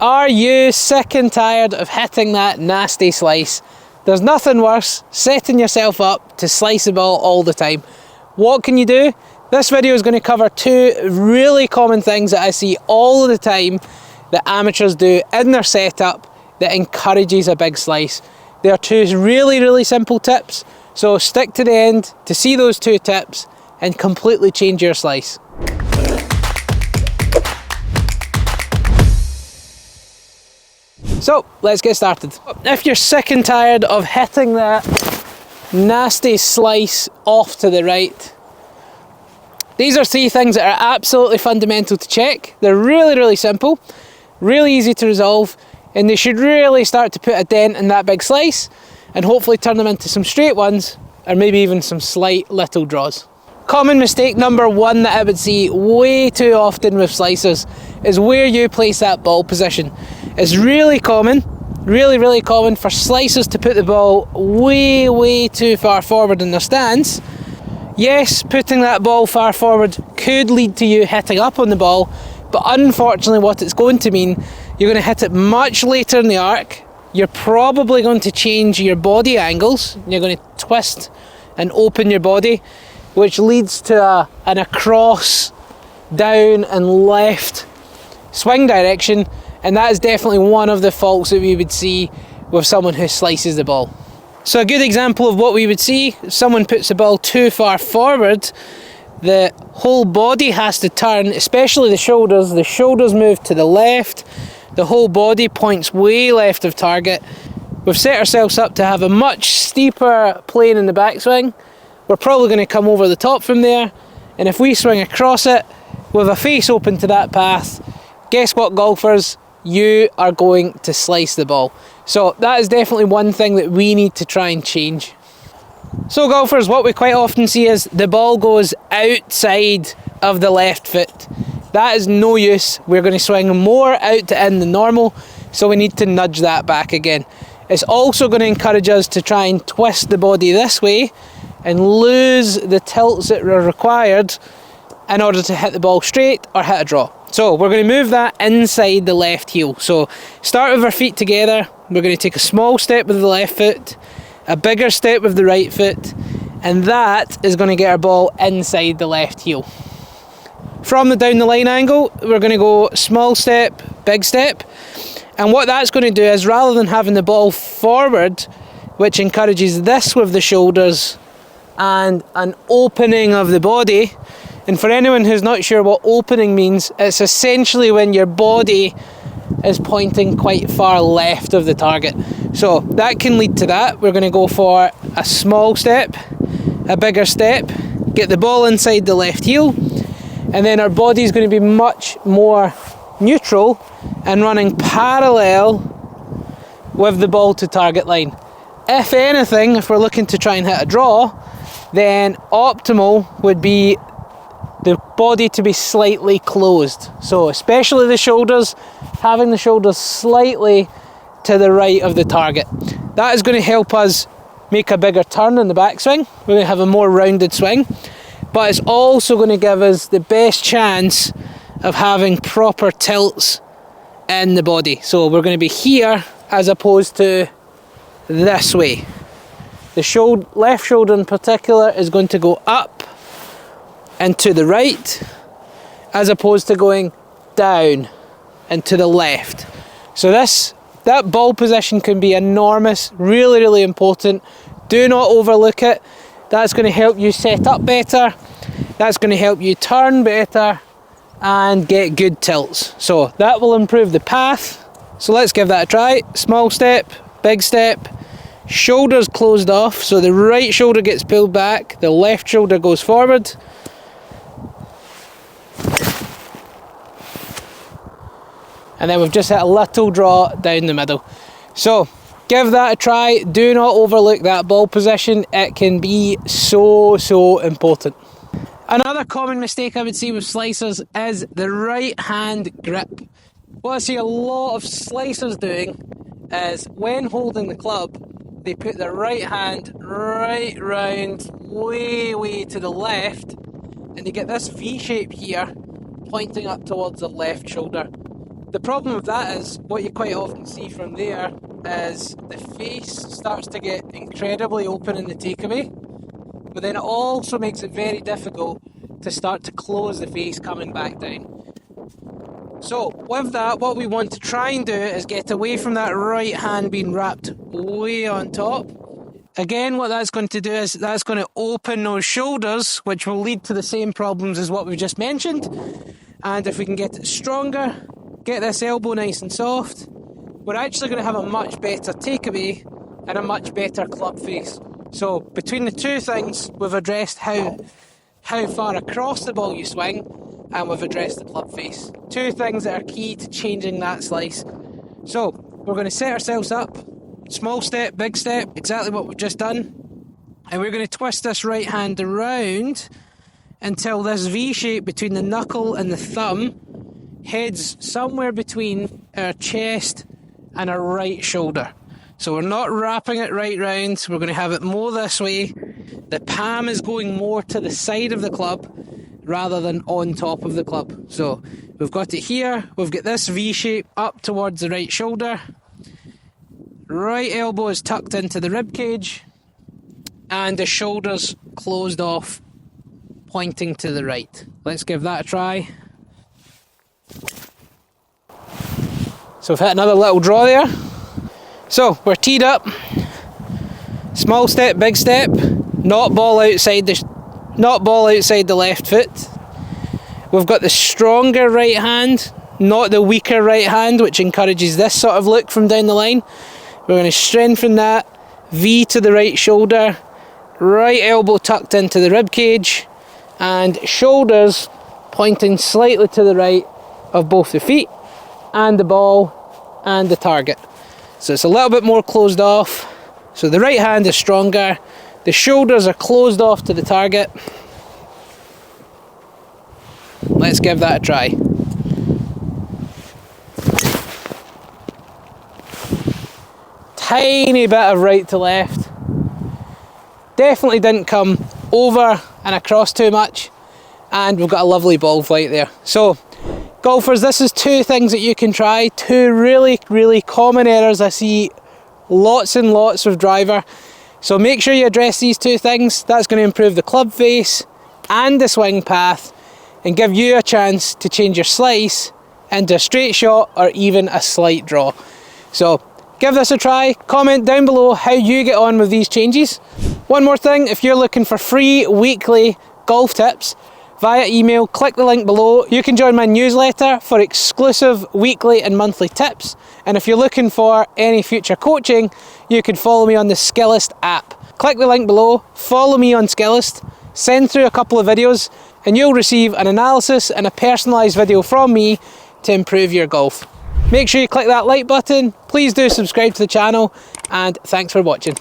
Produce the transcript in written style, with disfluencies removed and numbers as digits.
Are you sick and tired of hitting that nasty slice? There's nothing worse setting yourself up to slice the ball all the time. What can you do? This video is going to cover two really common things that I see all the time that amateurs do in their setup that encourages a big slice. They are two really simple tips, so stick to the end to see those two tips and completely change your slice. So let's get started. If you're sick and tired of hitting that nasty slice off to the right, these are three things that are absolutely fundamental to check. They're really simple, really easy to resolve, and they should really start to put a dent in that big slice and hopefully turn them into some straight ones or maybe even some slight little draws. Common mistake number one that I would see way too often with slicers is where you place that ball position. It's really common, really common for slicers to put the ball way too far forward in their stance. Yes, putting that ball far forward could lead to you hitting up on the ball, but unfortunately what it's going to mean, you're going to hit it much later in the arc. You're probably going to change your body angles. You're going to twist and open your body, which leads to an across, down and left swing direction, and that is definitely one of the faults that we would see with someone who slices the ball. So a good example of what we would see, if someone puts the ball too far forward, the whole body has to turn, especially the shoulders move to the left, the whole body points way left of target. We've set ourselves up to have a much steeper plane in the backswing. We're probably going to come over the top from there, and if we swing across it with a face open to that path, guess what, golfers? You are going to slice the ball. So that is definitely one thing that we need to try and change. So golfers, what we quite often see is the ball goes outside of the left foot. That is no use. We're going to swing more out to in than normal, so we need to nudge that back again. It's also going to encourage us to try and twist the body this way and lose the tilts that are required in order to hit the ball straight or hit a draw. So we're going to move that inside the left heel. So start with our feet together. We're going to take a small step with the left foot, a bigger step with the right foot, and that is going to get our ball inside the left heel. From the down the line angle, we're going to go small step, big step, and what that's going to do is, rather than having the ball forward, which encourages this with the shoulders and an opening of the body, and for anyone who's not sure what opening means, it's essentially when your body is pointing quite far left of the target. So that can lead to that. We're going to go for a small step, a bigger step, get the ball inside the left heel, and then our body is going to be much more neutral and running parallel with the ball to target line. If anything, if we're looking to try and hit a draw, then optimal would be the body to be slightly closed. So especially the shoulders, having the shoulders slightly to the right of the target. That is going to help us make a bigger turn in the backswing. We're going to have a more rounded swing, but it's also going to give us the best chance of having proper tilts in the body. So we're going to be here as opposed to this way. The left shoulder in particular is going to go up and to the right, as opposed to going down and to the left. So that ball position can be enormous, really important. Do not overlook it. That's going to help you set up better, that's going to help you turn better and get good tilts. So that will improve the path. So let's give that a try. Small step, big step, shoulders closed off, so the right shoulder gets pulled back, the left shoulder goes forward. And then we've just hit a little draw down the middle. So give that a try. Do not overlook that ball position. It can be so important. Another common mistake I would see with slicers is the right hand grip. What I see a lot of slicers doing is, when holding the club, they put their right hand right round, way to the left, and they get this V shape here, pointing up towards the left shoulder. The problem with that is, what you quite often see from there is the face starts to get incredibly open in the takeaway, but then it also makes it very difficult to start to close the face coming back down. So with that, what we want to try and do is get away from that right hand being wrapped way on top. Again, what that's going to do is that's going to open those shoulders, which will lead to the same problems as what we've just mentioned. And if we can get it stronger, get this elbow nice and soft, we're actually going to have a much better takeaway and a much better club face. So between the two things, we've addressed how far across the ball you swing, and we've addressed the club face. Two things that are key to changing that slice. So we're going to set ourselves up, small step, big step, exactly what we've just done, and we're going to twist this right hand around until this V shape between the knuckle and the thumb heads somewhere between our chest and our right shoulder. So we're not wrapping it right round, we're going to have it more this way. The palm is going more to the side of the club rather than on top of the club. So we've got it here, we've got this V shape up towards the right shoulder. Right elbow is tucked into the rib cage, and the shoulders closed off, pointing to the right. Let's give that a try. So we've hit another little draw there. So we're teed up. Small step, big step. Not ball outside the left foot. We've got the stronger right hand, not the weaker right hand, which encourages this sort of look from down the line. We're going to strengthen that. V to the right shoulder, right elbow tucked into the rib cage, and shoulders pointing slightly to the right of both the feet and the ball and the target. So it's a little bit more closed off. So the right hand is stronger, the shoulders are closed off to the target. Let's give that a try. Tiny bit of right to left. Definitely didn't come over and across too much, and we've got a lovely ball flight there. So golfers, this is two things that you can try, two really common errors I see lots and lots of driver. So make sure you address these two things. That's going to improve the club face and the swing path and give you a chance to change your slice into a straight shot or even a slight draw. So give this a try, comment down below how you get on with these changes. One more thing, if you're looking for free weekly golf tips via email, click the link below. You can join my newsletter for exclusive weekly and monthly tips. And if you're looking for any future coaching, you can follow me on the Skillest app. Click the link below, follow me on Skillest, send through a couple of videos, and you'll receive an analysis and a personalised video from me to improve your golf. Make sure you click that like button, please do subscribe to the channel, and thanks for watching.